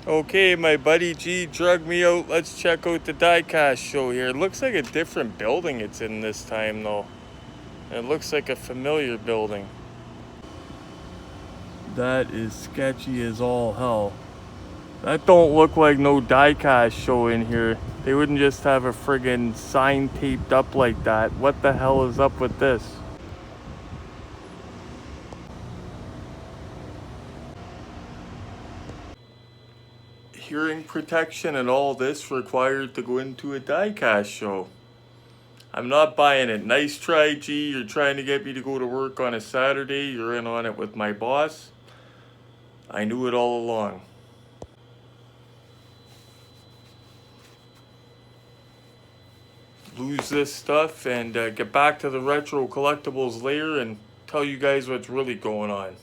Okay, my buddy G drugged me out. Let's check out the diecast show here. It looks like a different building it's in this time though. It looks like a familiar building. That is sketchy as all hell. That don't look like no diecast show in here. They wouldn't just have a friggin' sign taped up like that. What the hell is up with this? Hearing protection and all this required to go into a diecast show. I'm not buying it. Nice try, G. You're trying to get me to go to work on a Saturday. You're in on it with my boss. I knew it all along. Lose this stuff and get back to the retro collectibles layer and tell you guys what's really going on.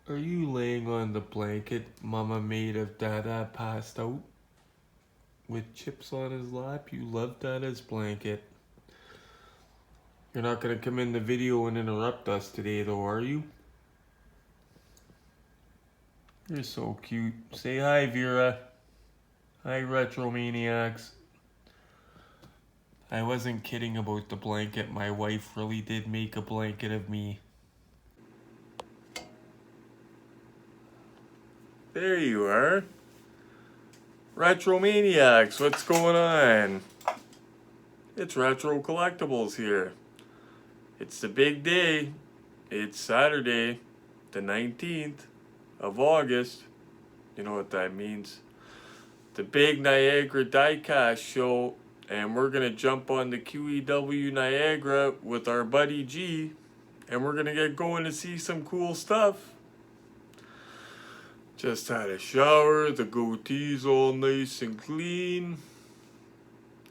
Are you laying on the blanket Mama made of Dada passed out? With chips on his lap? You love Dada's blanket. You're not gonna come in the video and interrupt us today though, are you? You're so cute. Say hi, Vera. Hi, Retromaniacs. I wasn't kidding about the blanket. My wife really did make a blanket of me. There you are. Retromaniacs, what's going on? It's Retro Collectibles here. It's the big day. It's Saturday, the 19th of August. You know what that means. The big Niagara Diecast show. And we're going to jump on the QEW Niagara with our buddy G. And we're going to get going to see some cool stuff. Just had a shower, the goatee's all nice and clean.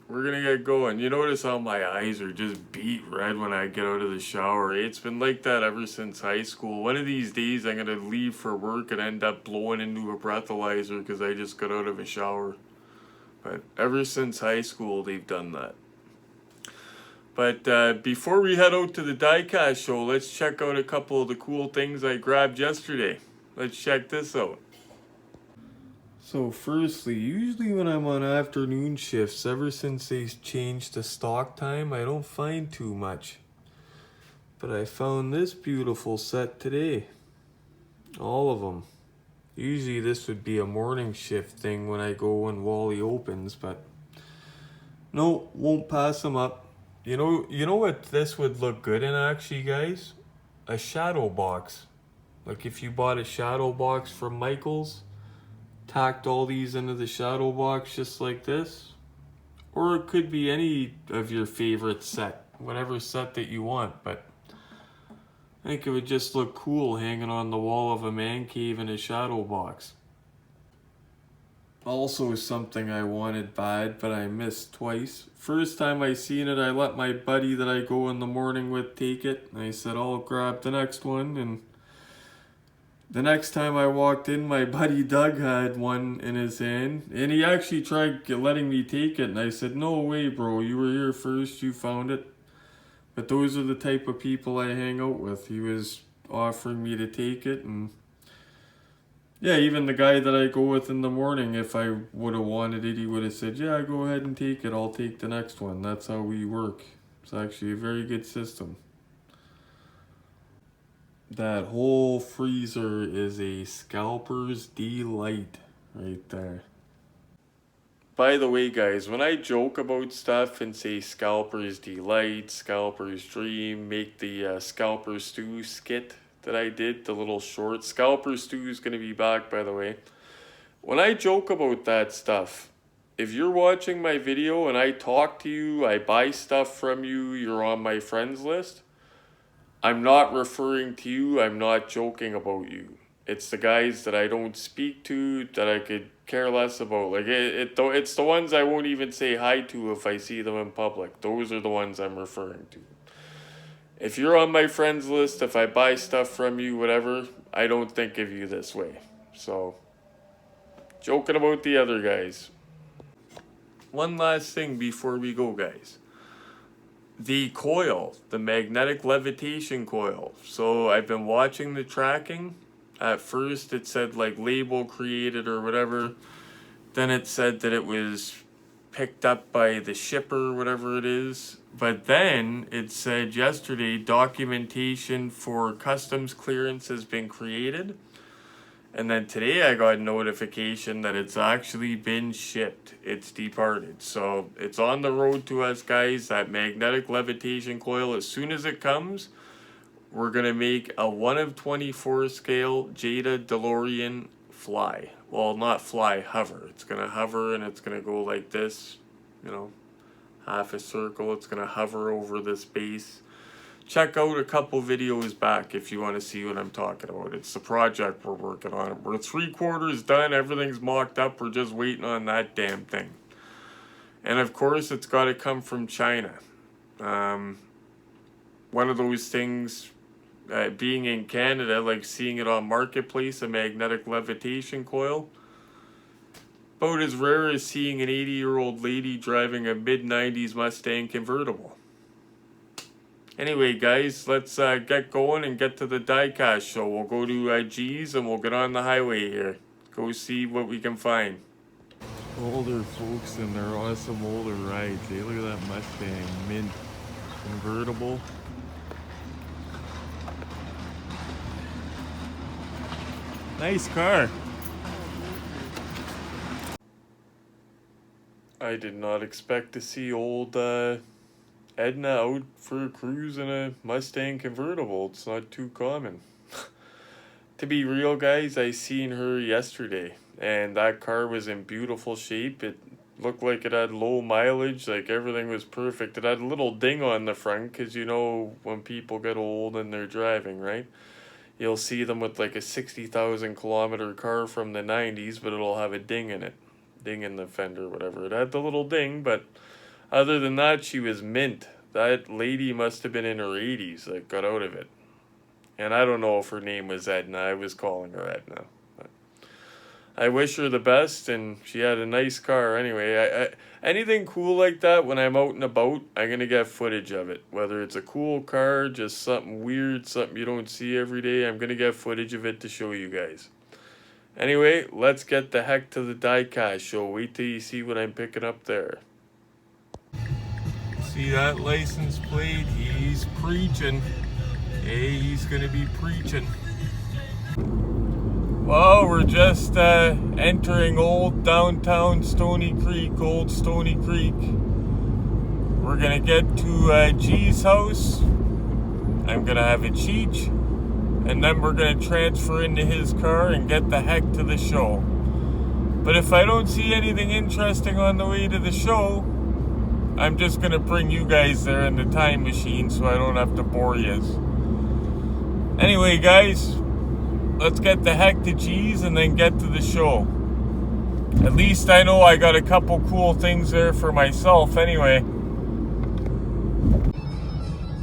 We're gonna get going. You notice how my eyes are just beet red when I get out of the shower. It's been like that ever since high school. One of these days I'm gonna leave for work and end up blowing into a breathalyzer because I just got out of a shower. But ever since high school they've done that. But before we head out to the diecast show, let's check out a couple of the cool things I grabbed yesterday. Let's check this out. So firstly, usually when I'm on afternoon shifts, ever since they changed the stock time, I don't find too much. But I found this beautiful set today. All of them. Usually this would be a morning shift thing when I go when Wally opens, but no, won't pass them up. You know what this would look good in actually, guys? A shadow box. Like if you bought a shadow box from Michael's, tacked all these into the shadow box just like this. Or it could be any of your favorite set, whatever set that you want, but I think it would just look cool hanging on the wall of a man cave in a shadow box. Also something I wanted bad, but I missed twice. First time I seen it, I let my buddy that I go in the morning with take it. And I said, I'll grab the next one, and the next time I walked in, my buddy Doug had one in his hand, and he actually tried letting me take it, and I said, no way, bro, you were here first, you found it. But those are the type of people I hang out with. He was offering me to take it, and yeah, even the guy that I go with in the morning, if I would have wanted it, he would have said, yeah, go ahead and take it, I'll take the next one. That's how we work. It's actually a very good system. That whole freezer is a scalper's delight right there. By the way, guys, when I joke about stuff and say scalper's delight, scalper's dream, make the scalper stew skit that I did, the little short. Scalper stew is going to be back, by the way. When I joke about that stuff, if you're watching my video and I talk to you, I buy stuff from you, you're on my friends list, I'm not referring to you, I'm not joking about you. It's the guys that I don't speak to, that I could care less about. Like, it's the ones I won't even say hi to if I see them in public. Those are the ones I'm referring to. If you're on my friends list, if I buy stuff from you, whatever, I don't think of you this way. So, joking about the other guys. One last thing before we go, guys. The coil, the magnetic levitation coil. So I've been watching the tracking. At first it said like label created or whatever. Then it said that it was picked up by the shipper, whatever it is. But then it said yesterday documentation for customs clearance has been created. And then today I got a notification that it's actually been shipped. It's departed. So it's on the road to us, guys. That magnetic levitation coil, as soon as it comes, we're going to make a 1 of 24 scale Jada DeLorean fly. Well, not fly, hover. It's going to hover and it's going to go like this, you know, half a circle. It's going to hover over this base. Check out a couple videos back if you want to see what I'm talking about. It's the project we're working on. We're 3/4 done. Everything's mocked up. We're just waiting on that damn thing. And of course, it's got to come from China. One of those things, being in Canada, like seeing it on Marketplace, a magnetic levitation coil, about as rare as seeing an 80-year-old lady driving a mid-90s Mustang convertible. Anyway, guys, let's get going and get to the diecast show. We'll go to G's and we'll get on the highway here. Go see what we can find. Older folks and their awesome older rides. Hey, look at that Mustang mint convertible. Nice car. I did not expect to see old Edna out for a cruise in a Mustang convertible. It's not too common. To be real, guys, I seen her yesterday, and that car was in beautiful shape. It looked like it had low mileage, like everything was perfect. It had a little ding on the front, because you know when people get old and they're driving, right? You'll see them with like a 60,000 kilometer car from the 90s, but it'll have a ding in it. Ding in the fender, whatever. It had the little ding, but other than that, she was mint. That lady must have been in her 80s, like, got out of it. And I don't know if her name was Edna. I was calling her Edna. But I wish her the best, and she had a nice car. Anyway, anything cool like that, when I'm out and about, I'm going to get footage of it. Whether it's a cool car, just something weird, something you don't see every day, I'm going to get footage of it to show you guys. Anyway, let's get the heck to the diecast show. Wait till you see what I'm picking up there. See that license plate? He's preaching. Hey, he's gonna be preaching. Well, we're just entering old downtown Stony Creek, old Stony Creek. We're gonna get to G's house. I'm gonna have a cheech, and then we're gonna transfer into his car and get the heck to the show. But if I don't see anything interesting on the way to the show, I'm just gonna bring you guys there in the time machine so I don't have to bore you. Anyway, guys, let's get the heck to G's and then get to the show. At least I know I got a couple cool things there for myself anyway.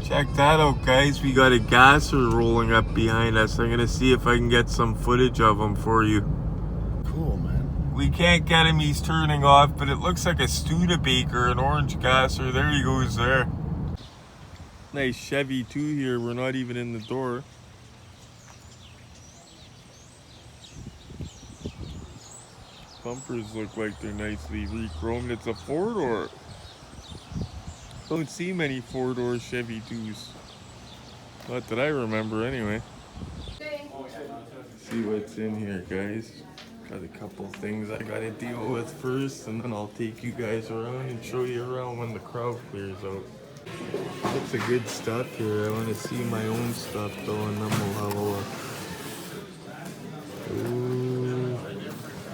Check that out, guys. We got a gasser rolling up behind us. I'm gonna see if I can get some footage of him for you. Cool, man. We can't get him, he's turning off, but it looks like a Studebaker, an orange gasser. There he goes there. Nice Chevy too here. We're not even in the door. Bumpers look like they're nicely re-chromed. It's a 4-door. Don't see many 4-door Chevy 2s. Not that I remember anyway. See what's in here, guys. Got a couple things I gotta deal with first, and then I'll take you guys around and show you around when the crowd clears out. Lots of good stuff here. I want to see my own stuff though, and then we'll have a look. Ooh,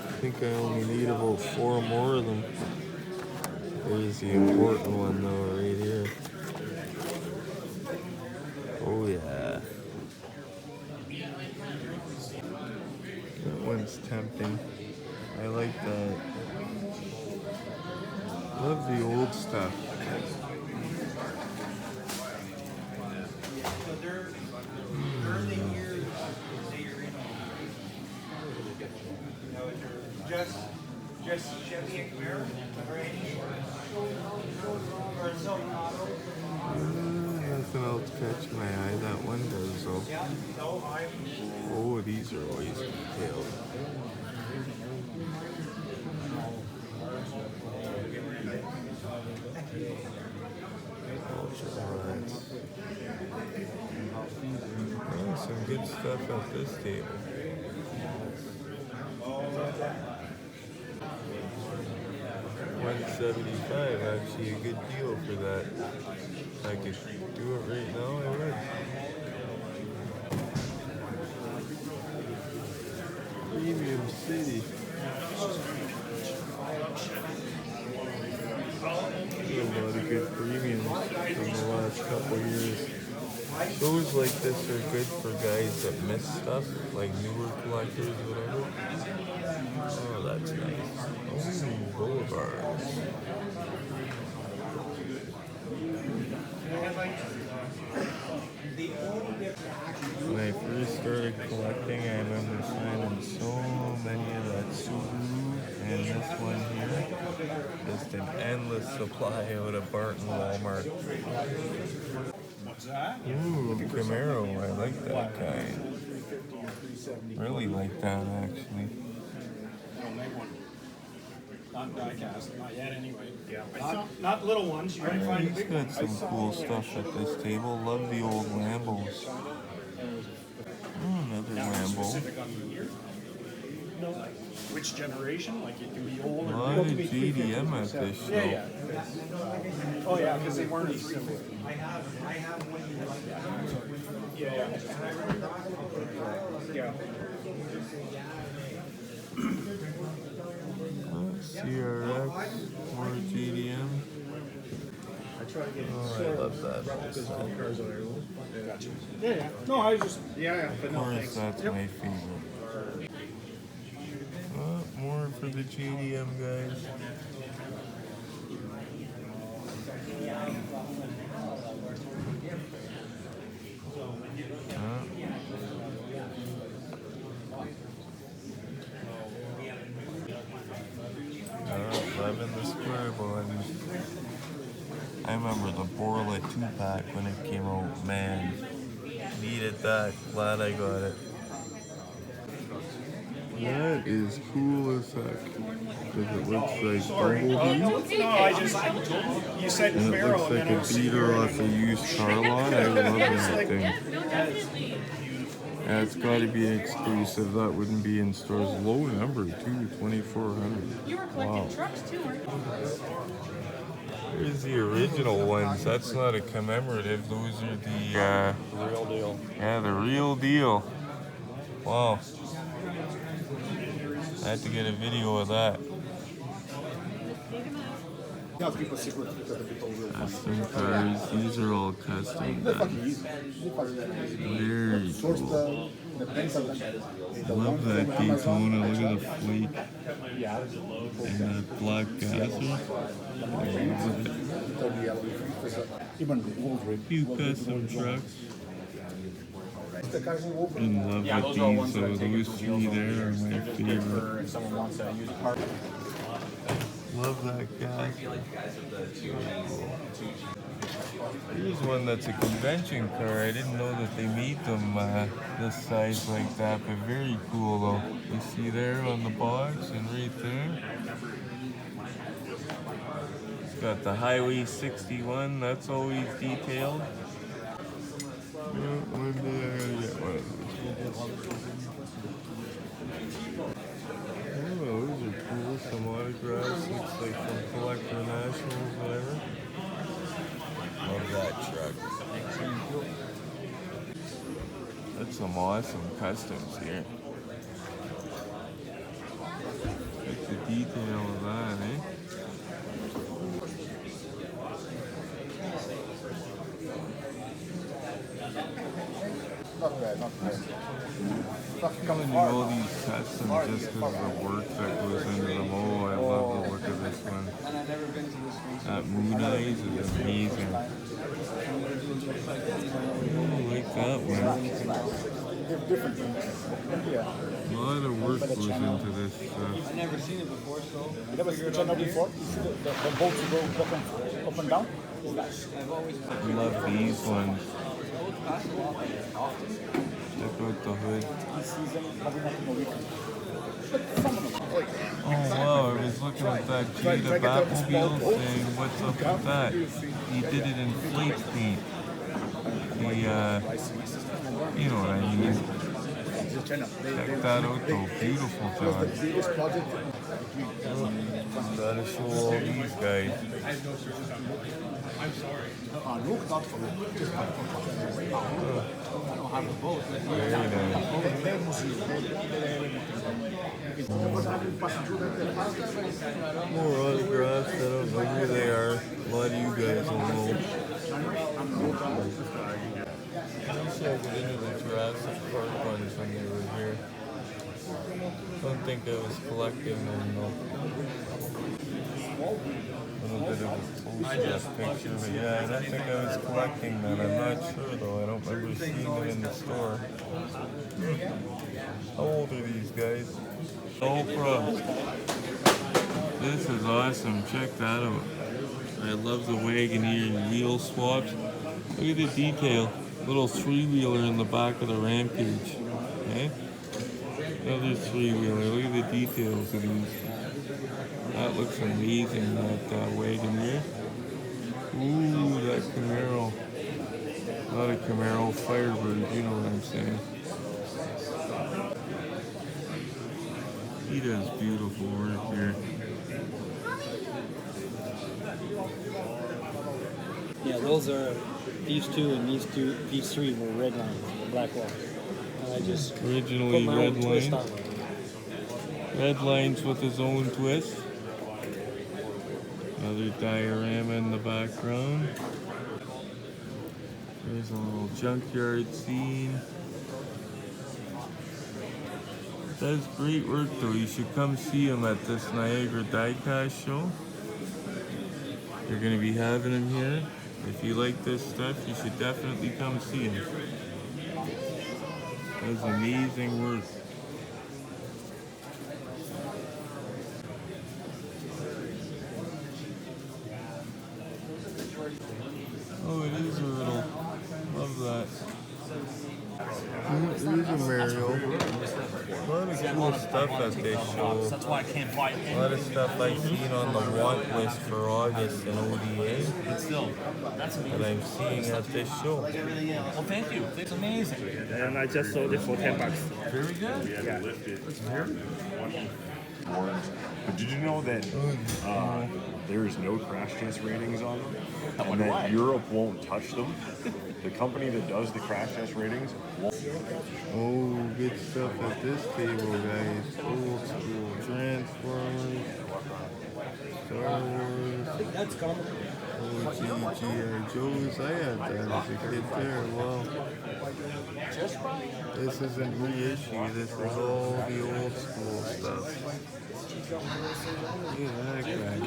I think I only need about 4 more of them. There's the important one though, right here. Oh yeah. looks tempting. I like that. Love the old stuff. Just Chevy and Camaro? Nothing else catch my eye. That one does though. Oh, these are always detailed. Oh, some good stuff at this table. $175, actually a good deal for that. If I could do it right now, I would. Premium City. A lot of good premiums from the last couple years. Shows like this are good for guys that miss stuff, like newer collectors, whatever. Oh, that's nice. Oh, boulevards. When I first started collecting, I remember finding so many of that Subaru, and this one here, just an endless supply out of Barton Walmart. Ooh, Camaro, I like that kind. Really like that, actually. Not diecast, not yet anyway. Yeah. Not little ones, you might find big ones. He's got some cool stuff at this table. Love the old Lambos. Another Lambo. Specific on the year? No. Which generation? Like it can be old A or lot of JDM at this show. Yeah. Oh yeah, because they weren't as simple. Yeah. CRX, more GDM. Oh, I love that. Gotcha. Yeah. No, I was just but Of no course, thanks. that's my favorite. More for the GDM guys. Loving the square ones. I remember the Borla 2-pack when it came out. Man, needed that. Glad I got it. That is cool as heck. Because it looks like Bumblebee. No, I just you said And it Camaro looks and like then I a was beater off a used car lot. I love that thing. No, definitely. Yeah, it's got to be exclusive. That wouldn't be in stores. Low number too, 2,400. You were collecting trucks too, weren't you? Here's the original ones. That's not a commemorative. Those are the real deal. yeah, the real deal. Wow. I had to get a video of that. Custom cars. These are all custom done. Very cool. Love that Daytona. Look at the flake. And that black gasser. Few custom trucks. In love with these, so those three there are my favorite. Love that guy. Here's one that's a convention car. I didn't know that they made them this size like that, but very cool though. You see there on the box and right there. It's got the Highway 61, that's always detailed. One day I gotta get one of those. Oh, those are cool. Some autographs. Looks like from Collector Nationals, whatever. Love that truck. That's some awesome customs here. Look at the detail of that, eh? Giving you all these tests and just because of the work that goes into them. Oh, I love the look of this one. That moon eyes is amazing. Oh, I like that one. A lot of work goes into this stuff. I've never seen it before, so. You never seen it before? The bolts go up and down? I've always I love these ones. Check out the hood. Oh wow, I was looking at that Jada Batmobile saying, what's up with that? He did it in flake paint. You know what I mean. Check that out though, beautiful job. Gotta show all these guys. I'm sorry. Very nice. More autographs, I don't know who they are. A lot of you guys will know. I wish I got into the Jurassic Park ones when they were here. Don't think I was collecting them though. A little bit of a poster picture, but yeah, I don't think I was collecting them. I'm not sure though. I don't remember seeing them in the store. How old are these guys? Oprah. This is awesome. Check that out. I love the Wagoneer wheel swaps. Look at the detail. Little three-wheeler in the back of the Rampage. Okay? Another three-wheeler. Look at the details of these. That looks amazing, that Wagoneer. Ooh, that Camaro. Not a Camaro, Firebird, you know what I'm saying. He does beautiful work here. Yeah, those are these two and these three were red lines, black wall. And I just Originally put my red own twist lines. on it. Red lines with his own twist. Another diorama in the background. There's a little junkyard scene. Does great work though. You should come see him at this Niagara Diecast show. They're going to be having him here. If you like this stuff, you should definitely come see him. Does amazing work. Oh, it is a little. Love that. It is a Mario. A lot of cool stuff at this show. That's why I can't buy it. A lot of stuff I've seen on the want list for August in ODA Still, that's amazing. that I'm seeing at this show. Well, thank you. It's amazing. And I just sold it for $10. Very good. But did you know that there's no crash test ratings on them? And that Europe won't touch them? The company that does the crash test ratings won't. Oh, good stuff at this table, guys. Old school Transformers, Star Wars, That's common. OG G.I. Joes. I had that as a kid there. Wow. This isn't reissue. This is all the old school stuff. Look at that guy.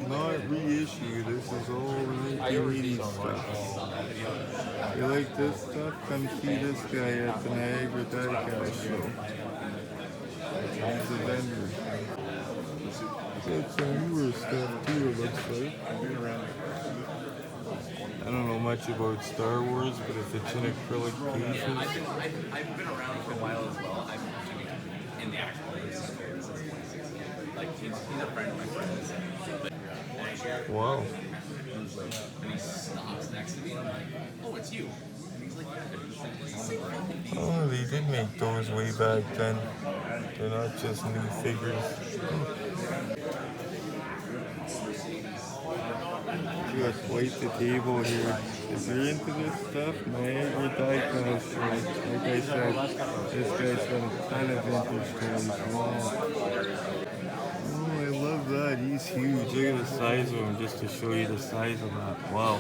Not reissue. This is all the 1980s stuff. You like this stuff? Come see this guy at the Niagara Diecast show. He's a vendor. Got some newer stuff too, it looks like. I don't know much about Star Wars, but if it's in acrylic cases. I've been around for a while as well. I'm in the actual business. Like he's a friend of my friend's. Wow. And he stops next to me and I'm like, oh, it's you. And he's like, yeah. Oh, they did make those way back then. They're not just new figures. You got quite the table here. If you're into this stuff, Niagara Diecast show. Like I said, this guy's got a ton of vintage toys. Wow. Oh, I love that. He's huge. Look at the size of him, just to show you the size of that. Wow.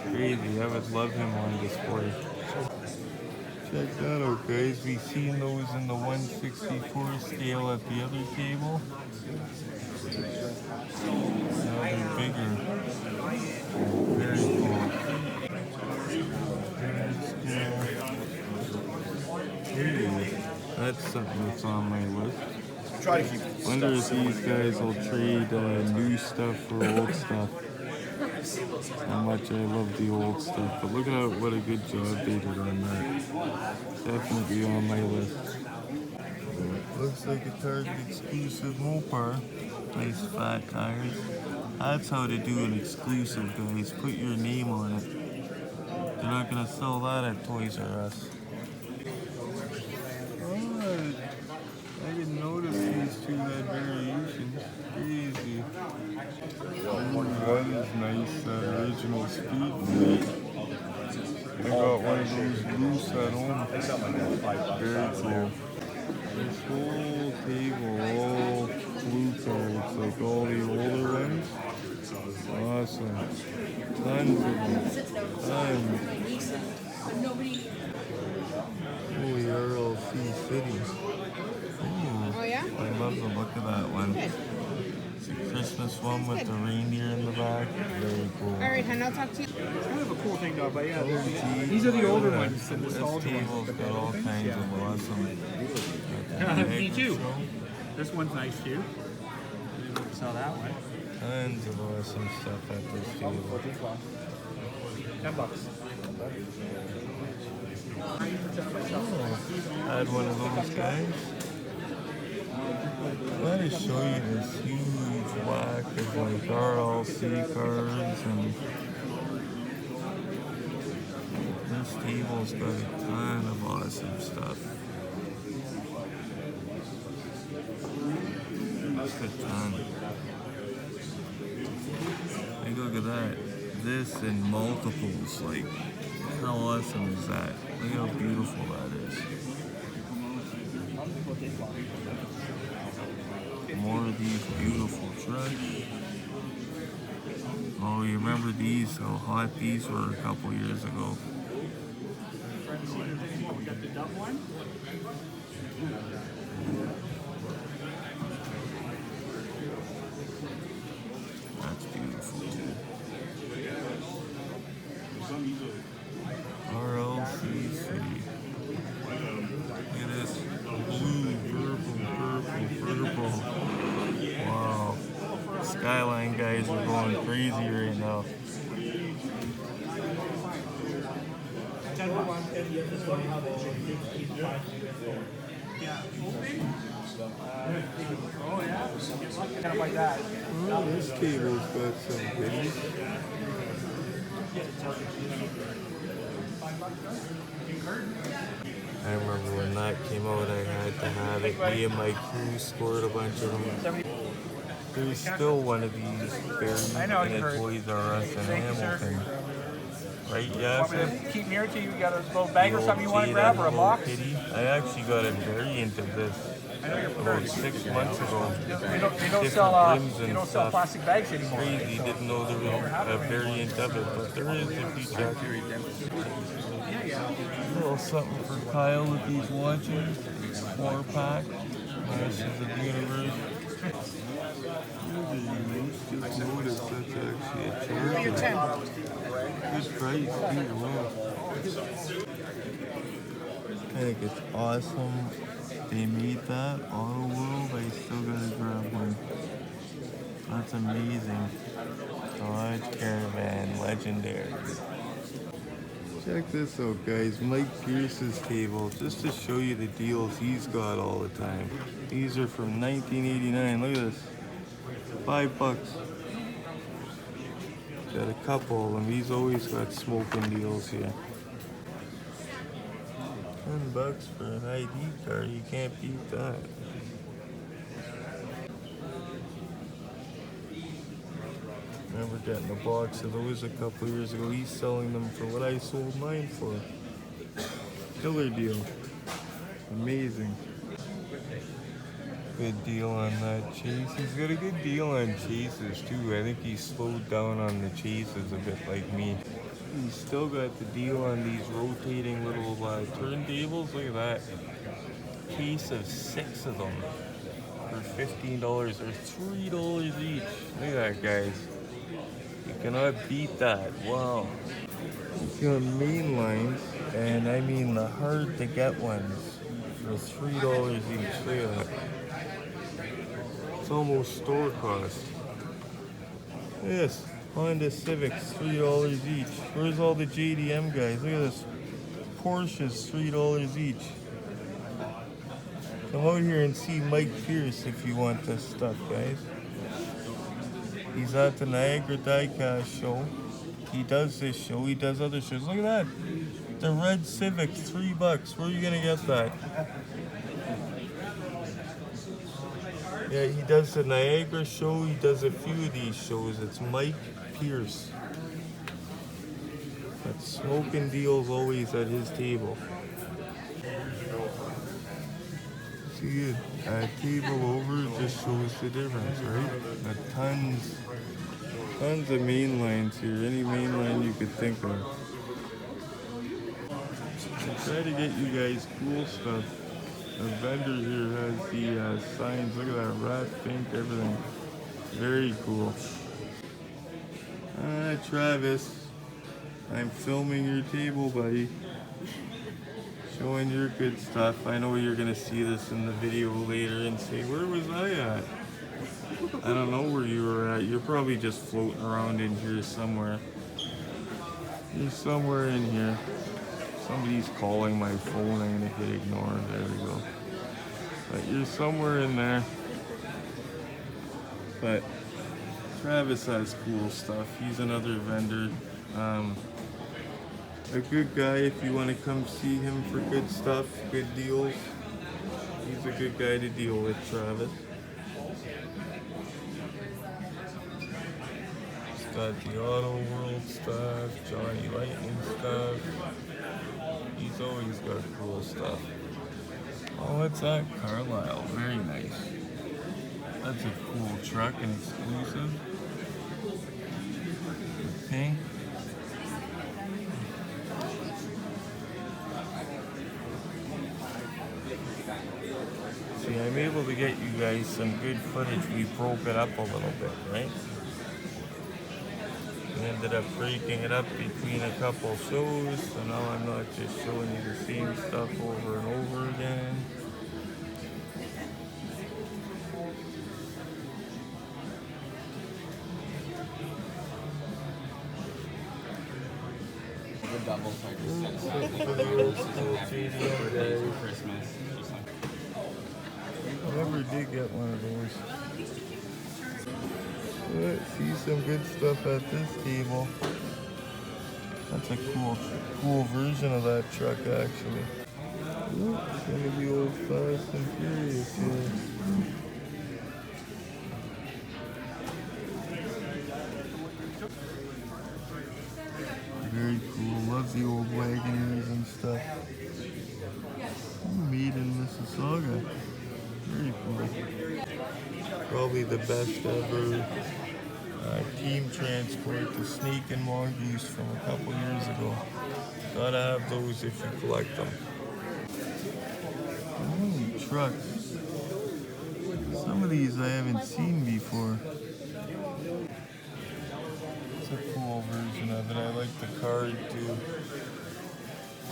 Crazy. I would love him on display. Check that out, guys. We seen those in the 164 scale at the other table. Now they're bigger. Very cool. Hey, that's something that's on my list. Try to keep Wonder if these guys will trade new stuff for old stuff. How much I love the old stuff, but look at what a good job they did on that. Definitely on my list. Looks like a Target exclusive Mopar. Nice fat tires. That's how to do an exclusive, guys. Put your name on it. They're not gonna sell that at Toys R Us. Oh, I didn't notice these two had variations. Crazy. One is nice, that original Speed Freak. I got one of those loose at home. Very cool. This whole table, all blue cards, like all the older ones. Awesome. Tons of them. Tons. Holy RLC City. Oh yeah? I love the look of that one. It's a Christmas one with the reindeer in the back. Very cool. All right, hon, I'll talk to you. Kind of a cool thing though, but yeah, OG. these are the older ones, the This nostalgia table's ones. got all kinds of awesome. Me too. This one's nice too. Sell that one. Tons of awesome stuff at this table. $10. I had one of those guys. I want to show you this huge whack of like RLC cards, and this table's got a ton of awesome stuff. Just a ton. Like, look at that. This in multiples, like, how awesome is that? Look how beautiful that is. More of these beautiful trucks. Oh, you remember these? How hot these were a couple years ago. That's beautiful. RLCC. Look at this. Blue, purple. Wow. Skyline guys are going crazy right now. Oh, this table's got some goodies. I remember when that came out, I had to have it. Me and my crew scored a bunch of them. There's still one of these buried in a Toys R Us in Hamilton. Right, yeah? Want me to keep near to you? You got a little bag or something you want to Jada grab, or a Hello box? Kitty. I actually got a variant of this about 6 months ago. They don't Different sell rims and you don't sell stuff. plastic bags anymore. Crazy, didn't know there was a variant of it, but there is if you check. A little something for Kyle if he's watching. 4-pack. Ashes of the Universe. Just noticed that's actually a charger. Good price too, wow. I think it's awesome they made that. Auto World, I still gotta grab one. That's amazing. Dodge Caravan, legendary. Check this out, guys. Mike Pearce's table, just to show you the deals he's got all the time. These are from 1989. Look at this. $5. Got a couple of them. He's always got smoking deals here. $10 for an ID card. You can't beat that. Remember getting a box of those a couple years ago. He's selling them for what I sold mine for. Killer deal. Amazing. Good deal on that chase. He's got a good deal on chases too. I think he slowed down on the chases a bit like me. He's still got the deal on these rotating little turntables. Look at that. Case of 6 of them for $15 or $3 each. Look at that, guys. You cannot beat that. Wow. You got main lines, and I mean the hard to get ones for $3 each. Look at that. It's almost store cost. Yes, Honda Civics, $3 each. Where's all the JDM guys? Look at this. Porsches, $3 each. Come out here and see Mike Pearce if you want this stuff, guys. He's at the Niagara Diecast show. He does this show, he does other shows. Look at that. The red Civic, $3. Where are you gonna get that? Yeah, he does the Niagara show, he does a few of these shows. It's Mike Pearce. But smoking deals always at his table. See it, a table over just shows the difference, right? Got tons of main lines here, any main line you could think of. I try to get you guys cool stuff. The vendor here has the signs. Look at that, rat pink, everything. Very cool. Travis, I'm filming your table, buddy. Showing your good stuff. I know you're gonna see this in the video later and say, where was I at? I don't know where you were at. You're probably just floating around in here somewhere. You're somewhere in here. Somebody's calling my phone. I'm gonna hit ignore. There we go. But you're somewhere in there. But Travis has cool stuff. He's another vendor. A good guy if you want to come see him for good stuff, good deals. He's a good guy to deal with, Travis. He's got the Auto World stuff, Johnny Lightning stuff. He's always got cool stuff. Oh, what's that? Carlisle. Very nice. That's a cool truck, an exclusive. Pink. See, I'm able to get you guys some good footage. We broke it up a little bit, right? We ended up breaking it up between a couple shows, so now I'm not just showing you the same stuff over and over again. The double Christmas. I never did get one of those. See some good stuff at this table. That's a cool version of that truck, actually. Ooh, it's gonna be old Fast and Furious here. Very cool. Love the old Wagoners and stuff. Made in Mississauga. Very cool. Probably the best ever team transport, the Snake and Mongoose from a couple years ago. Gotta have those if you collect them. Trucks. Some of these I haven't seen before. It's a cool version of it. I like the card too.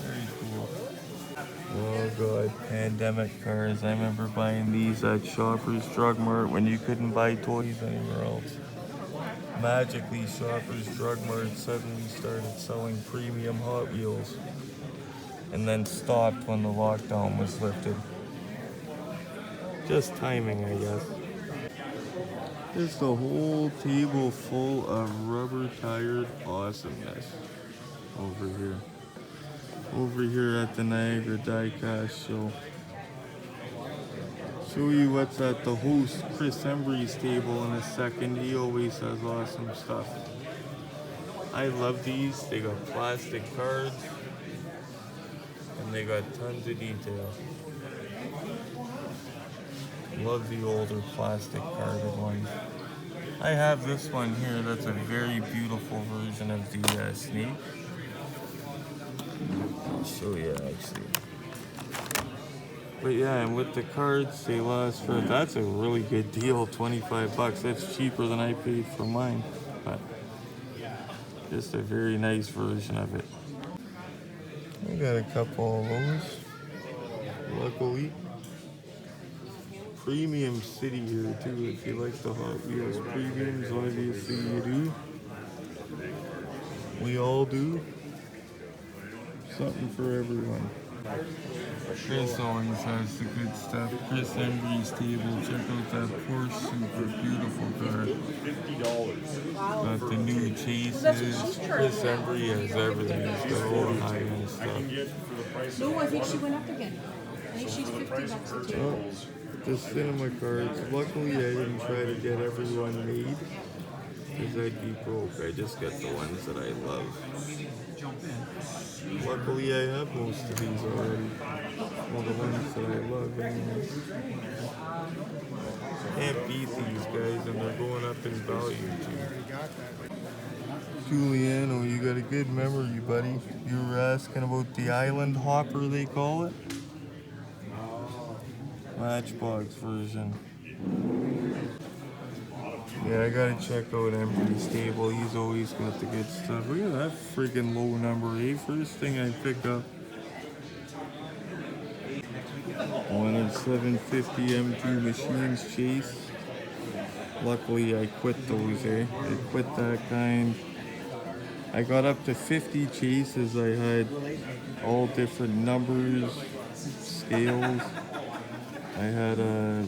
Very cool. Oh god, pandemic cars. I remember buying these at Shoppers Drug Mart when you couldn't buy toys anywhere else. Magically, Shoppers Drug Mart suddenly started selling premium Hot Wheels and then stopped when the lockdown was lifted. Just timing, I guess. Just a whole table full of rubber-tired awesomeness over here. Over here at the Niagara Diecast show. Show you what's at the host Chris Embry's table in a second. He always has awesome stuff. I love these. They got plastic cards and they got tons of detail. Love the older plastic carded ones. I have this one here that's a very beautiful version of the Snake. show you actually. But yeah, and with the cards, they last for, that's a really good deal, 25 bucks. That's cheaper than I paid for mine. But just a very nice version of it. I got a couple of those, luckily. Premium City here too, if you like the Hot Wheels premiums, obviously you do. We all do. Something for everyone. Chris always has the good stuff. Chris Embry's table. Check out that Porsche, super beautiful car. Got the new chases. Chris Embry has everything. He's got all the high-end stuff. No, I think she went up again. I think she's 50 bucks a table. The cinema cards. Luckily, I didn't try to get everyone made because I'd be broke. I just got the ones that I love. Luckily, I have most of these already. All the ones that I love, anyways. Can't beat these guys, and they're going up in value too. Giuliano, you got a good memory, buddy. You were asking about the island hopper, they call it. Matchbox version. Yeah, I gotta check out Embry's table. He's always got the good stuff. Look at that freaking low number, eh? First thing I pick up. One of 750 M2 machines chase. Luckily, I quit those, eh? I quit that kind. I got up to 50 chases. I had all different numbers, scales. I had a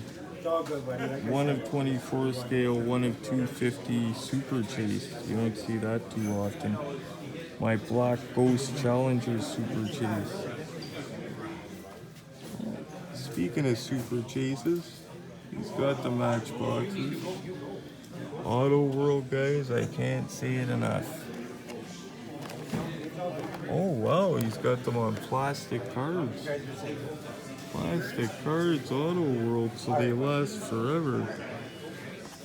1 of 24 scale, 1 of 250 super chase. You don't see that too often. My Black Ghost Challenger super chase. Speaking of super chases, he's got the matchboxes. Auto World, guys, I can't say it enough. Oh wow, he's got them on plastic cards. Plastic cards, Auto World, so they last forever.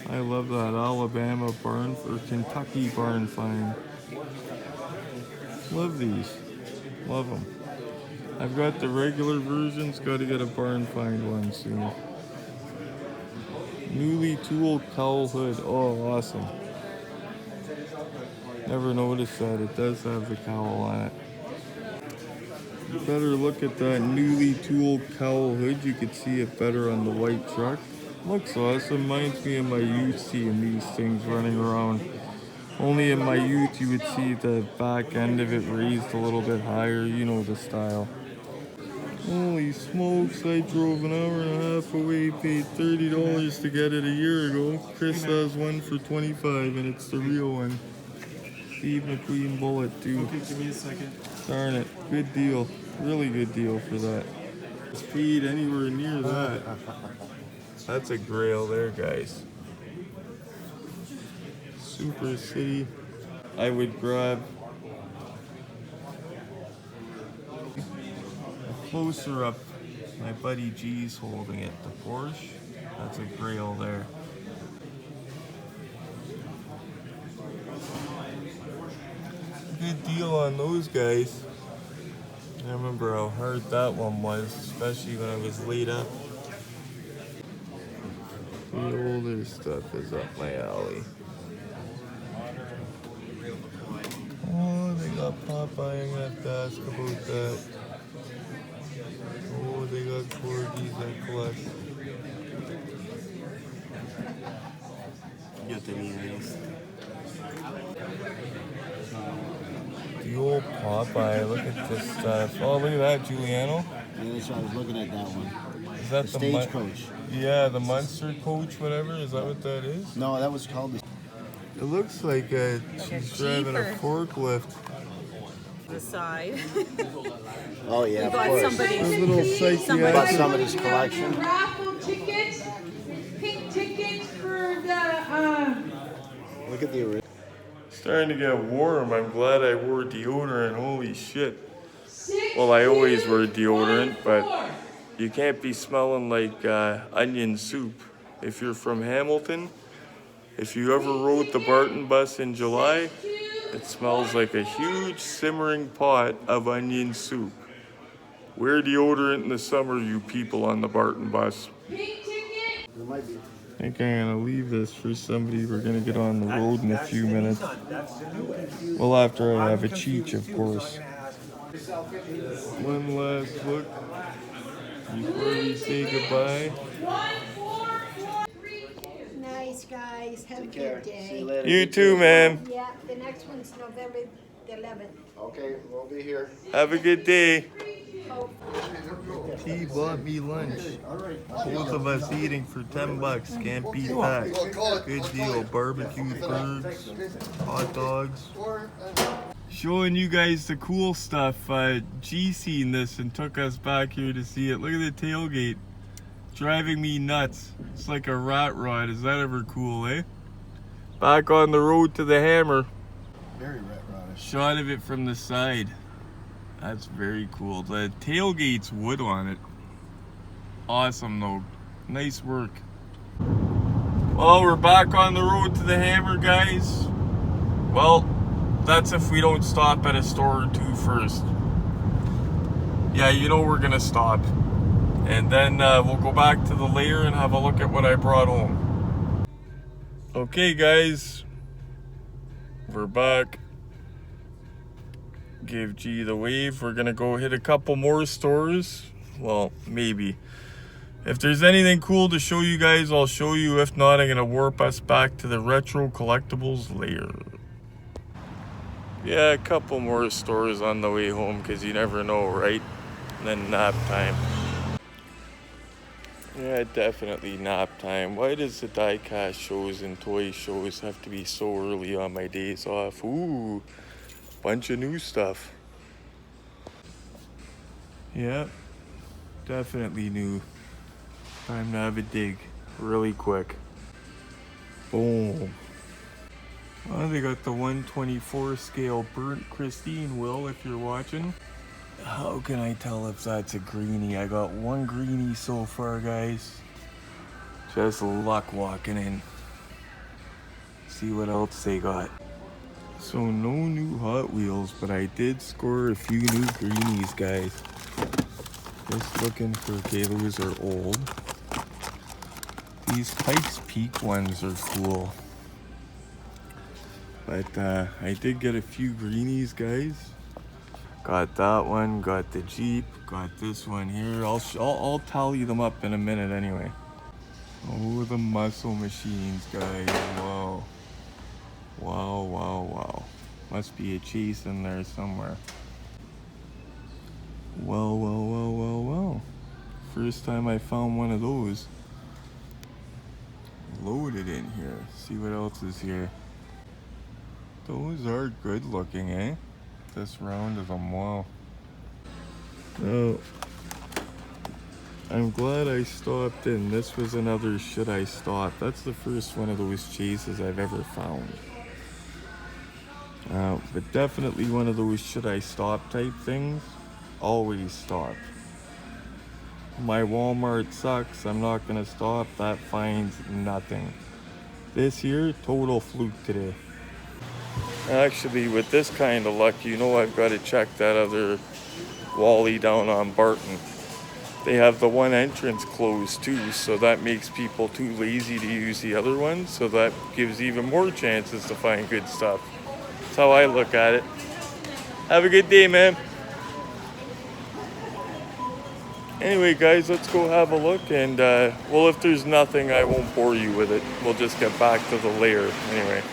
I love that Alabama barn or Kentucky barn find. Love these. Love them. I've got the regular versions, got to get a barn find one soon. Newly tooled cowl hood. Oh, awesome. Never noticed that. It does have the cowl on it. You better look at that newly tooled cowl hood. You could see it better on the white truck. Looks awesome. Reminds me of my youth seeing these things running around. Only in my youth you would see the back end of it raised a little bit higher. You know the style. Holy smokes, I drove an hour and a half away, paid $30 to get it a year ago. Chris has one for $25 and it's the real one. Steve McQueen bullet too. Okay, give me a second. Darn it, good deal. Really good deal for that. Speed anywhere near that. That's a grail there, guys. Super City. I would grab closer up. My buddy G's holding it. The Porsche. That's a grail there. Good deal on those guys. I remember how hard that one was, especially when I was laid up. The older stuff is up my alley. Oh, they got Popeye. I'm gonna have to ask about that. Oh, they got corgis I collect. Yo tenía esto. The old Popeye, look at this stuff. Oh, look at that, Giuliano. Yeah, that's why I was looking at that one. Is that The the Stagecoach. Yeah, the Monster Coach, whatever. Is that what that is? No, that was called the. It looks like she's driving a Jeeper. forklift. The side. Oh yeah, of Got course. somebody's Those little Somebody- About psychiatric. somebody's collection. Raffle tickets, pink tickets for the, Look at the original. Starting to get warm. I'm glad I wore deodorant. Holy shit. Well, I always wear deodorant, but you can't be smelling like onion soup. If you're from Hamilton, if you ever rode the Barton bus in July, it smells like a huge simmering pot of onion soup. Wear deodorant in the summer, you people on the Barton bus. Pink ticket. There might be. I think I'm gonna leave this for somebody. We're gonna get on the road in a few minutes. Well, after I have a cheech, of course. One last look before we say goodbye. 1443. Nice, guys. Have a Take care. good See day. you later. You too, man. Yeah, the next one's November the 11th. Okay, we'll be here. Have a good day. Oh. He bought me lunch. Both of us eating for $10. Can't beat that. Good deal. Barbecued birds, hot dogs. Showing you guys the cool stuff. G seen this and took us back here to see it. Look at the tailgate. Driving me nuts. It's like a rat rod. Is that ever cool, eh? Back on the road to the Hammer. Very rat rodish. Shot of it from the side. That's very cool. The tailgate's wood on it. Awesome though. Nice work. Well, we're back on the road to the Hammer, guys. Well, that's if we don't stop at a store or two first. Yeah, you know we're gonna stop. And then we'll go back to the lair and have a look at what I brought home. Okay, guys. We're back. Give G the wave. We're gonna go hit a couple more stores. Well, maybe. If there's anything cool to show you guys, I'll show you. If not, I'm gonna warp us back to the retro collectibles lair. Yeah, a couple more stores on the way home, because you never know, right? And then nap time. Yeah, definitely nap time. Why does the diecast shows and toy shows have to be so early on my days off? Ooh, bunch of new stuff. Yeah, definitely new. Time to have a dig really quick. Boom. Oh, they got the 1/24 scale burnt Christine, Will, if you're watching. How can I tell if that's a greenie? I got one greenie so far, guys. Just luck walking in. See what else they got. So no new Hot Wheels, but I did score a few new greenies, guys. Just looking for, okay, those are old. These Pikes Peak ones are cool. But I did get a few greenies, guys. Got that one, got the Jeep, got this one here. I'll tally them up in a minute anyway. Oh, the muscle machines, guys. Wow. Wow, wow, wow. Must be a chase in there somewhere. Well, well, well, well, well. First time I found one of those. Loaded in here. See what else is here. Those are good looking, eh? This round of them, wow. Oh, I'm glad I stopped in. This was another should I stop. That's the first one of those chases I've ever found. But definitely one of those should I stop type things. Always stop. My Walmart sucks. I'm not gonna stop. That finds nothing. This here, total fluke today. Actually, with this kind of luck, you know I've got to check that other Wally down on Barton. They have the one entrance closed too, so that makes people too lazy to use the other one, so that gives even more chances to find good stuff. That's how I look at it. Have a good day, man. Anyway, guys, let's go have a look, and well, if there's nothing, I won't bore you with it. We'll just get back to the lair anyway.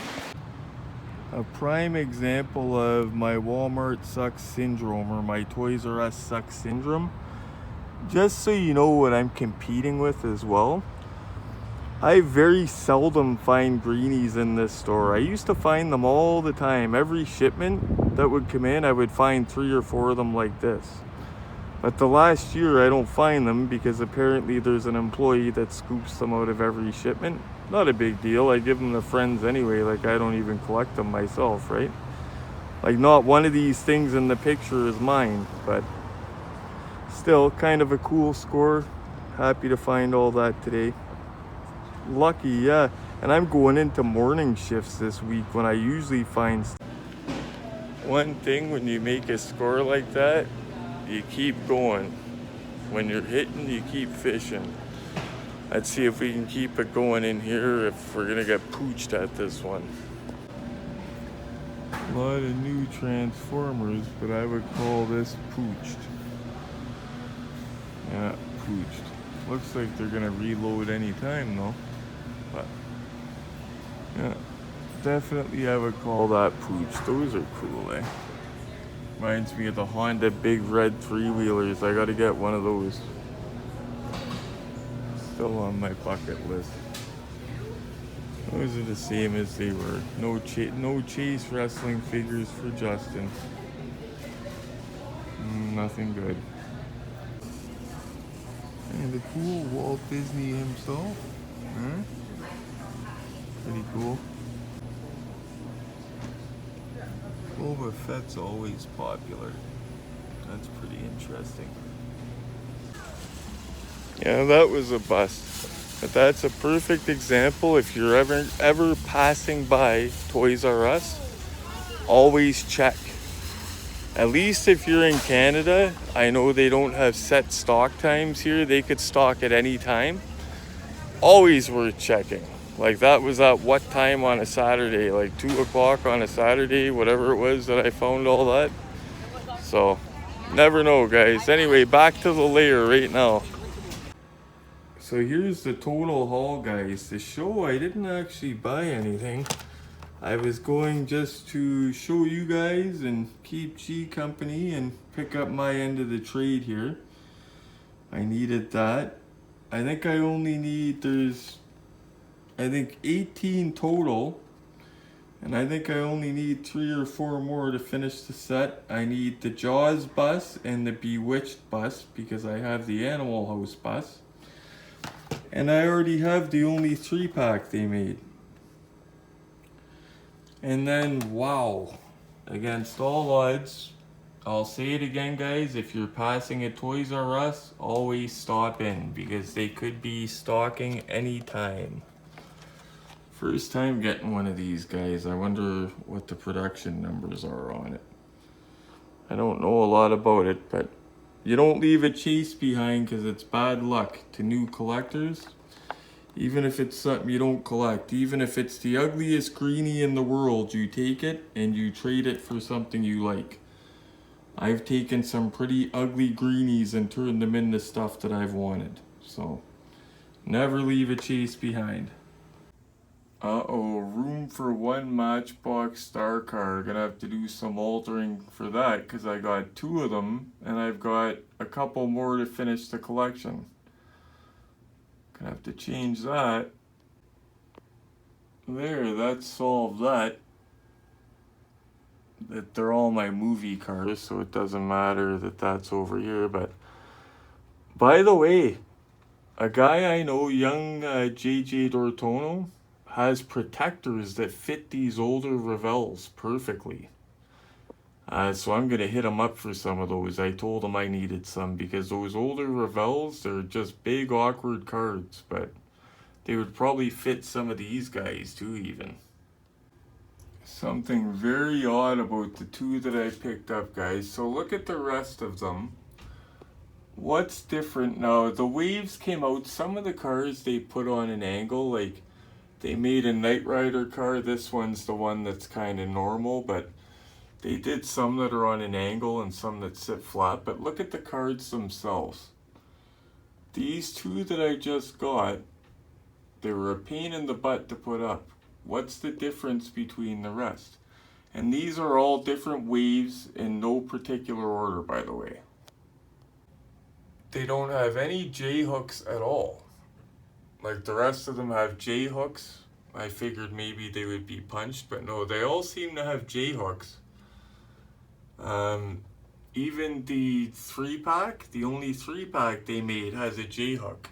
A prime example of my Walmart sucks syndrome, or my Toys R Us sucks syndrome. Just so you know what I'm competing with as well. I very seldom find greenies in this store. I used to find them all the time. Every shipment that would come in, I would find 3 or 4 of them like this. But the last year I don't find them because apparently there's an employee that scoops them out of every shipment. Not a big deal. I give them to friends anyway. Like, I don't even collect them myself, right? Like, not one of these things in the picture is mine, but still kind of a cool score. Happy to find all that today. Lucky, yeah. And I'm going into morning shifts this week when I usually find one thing when you make a score like that, you keep going. When you're hitting, you keep fishing. Let's see if we can keep it going in here, if we're gonna get pooched at this one. A lot of new transformers, but I would call this pooched. Yeah, pooched. Looks like they're gonna reload anytime though. But yeah, definitely I would call that pooched. Those are cool, eh? Reminds me of the Honda big red 3-wheelers. I gotta get one of those. Still on my bucket list. Those are the same as they were. No chase wrestling figures for Justin. Nothing good. And the cool Walt Disney himself. Huh? Pretty cool. Boba Fett's always popular. That's pretty interesting. Yeah, that was a bust. But that's a perfect example. If you're ever passing by Toys R Us, always check. At least if you're in Canada, I know they don't have set stock times here. They could stock at any time. Always worth checking. Like that was at what time on a Saturday? Like 2 o'clock on a Saturday, whatever it was that I found all that. So, never know, guys. Anyway, back to the layer right now. So here's the total haul, guys. To show I didn't actually buy anything. I was going just to show you guys and keep G company and pick up my end of the trade here. I needed that. I think I only need, there's, I think 18 total. And I think I only need 3 or 4 more to finish the set. I need the Jaws bus and the Bewitched bus because I have the Animal House bus. And I already have the only 3-pack they made. And then, wow, against all odds, I'll say it again, guys, if you're passing at Toys R Us, always stop in because they could be stocking anytime. First time getting one of these, guys. I wonder what the production numbers are on it. I don't know a lot about it, but you don't leave a chase behind because it's bad luck to new collectors. Even if it's something you don't collect, even if it's the ugliest greenie in the world, you take it and you trade it for something you like. I've taken some pretty ugly greenies and turned them into stuff that I've wanted. So, never leave a chase behind. Uh-oh, room for 1 Matchbox Star Car. Gonna have to do some altering for that because I got 2 of them and I've got a couple more to finish the collection. Gonna have to change that. There, that solved that. That they're all my movie cars, so it doesn't matter that that's over here. But by the way, a guy I know, young JJ Dortono, has protectors that fit these older Revels perfectly. So I'm gonna hit him up for some of those. I told him I needed some because those older Revels, they're just big awkward cards, but they would probably fit some of these guys too even. Something very odd about the 2 that I picked up, guys. So look at the rest of them. What's different now? The waves came out, some of the cars they put on an angle, like they made a Knight Rider car. This one's the one that's kind of normal, but they did some that are on an angle and some that sit flat. But look at the cards themselves. These 2 that I just got, they were a pain in the butt to put up. What's the difference between the rest? And these are all different waves in no particular order, by the way. They don't have any J-hooks at all. Like the rest of them have J-hooks. I figured maybe they would be punched, but no, they all seem to have J-hooks. Even the 3-pack, the only 3-pack they made has a J-hook.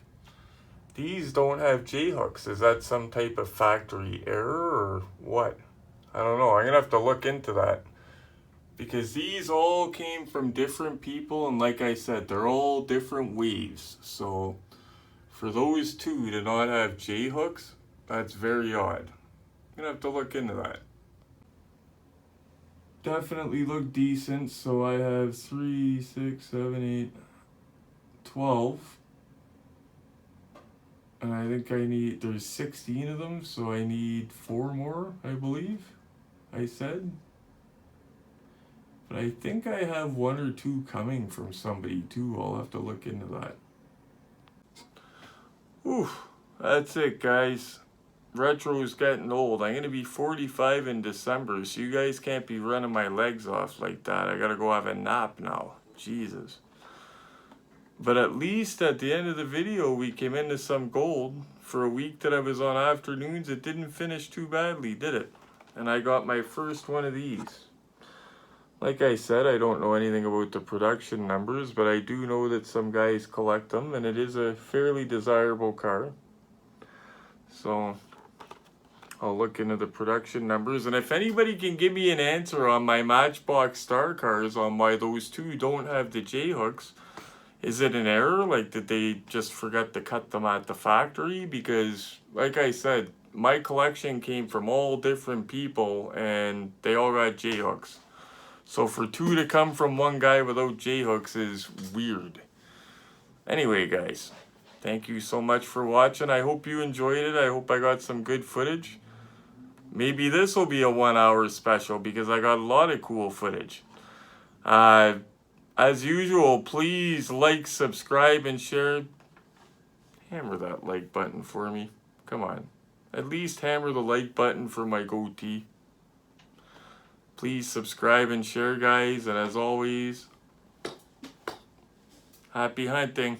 These don't have J-hooks. Is that some type of factory error or what? I don't know. I'm going to have to look into that. Because these all came from different people, and like I said, they're all different waves. So for those 2 to not have J-hooks, that's very odd. I'm going to have to look into that. definitely look decent. So I have 3, 6, 7, 8, 12. And I think there's 16 of them, so I need 4 more, I believe. I said. But I think I have 1 or 2 coming from somebody too. I'll have to look into that. Oof, that's it, guys. Retro's getting old. I'm going to be 45 in December, so you guys can't be running my legs off like that. I got to go have a nap now. Jesus. But at least at the end of the video, we came into some gold. For a week that I was on afternoons, it didn't finish too badly, did it? And I got my first one of these. Like I said, I don't know anything about the production numbers, but I do know that some guys collect them, and it is a fairly desirable car. So I'll look into the production numbers, and if anybody can give me an answer on my Matchbox Star cars on why those two don't have the J-hooks, is it an error? Like, did they just forget to cut them at the factory? Because, like I said, my collection came from all different people, and they all got J-hooks. So for 2 to come from one guy without J-hooks is weird. Anyway, guys, thank you so much for watching. I hope you enjoyed it. I hope I got some good footage. Maybe this will be a 1-hour special because I got a lot of cool footage. As usual, please like, subscribe, and share. Hammer that like button for me. Come on. At least hammer the like button for my goatee. Please subscribe and share, guys. And as always, happy hunting.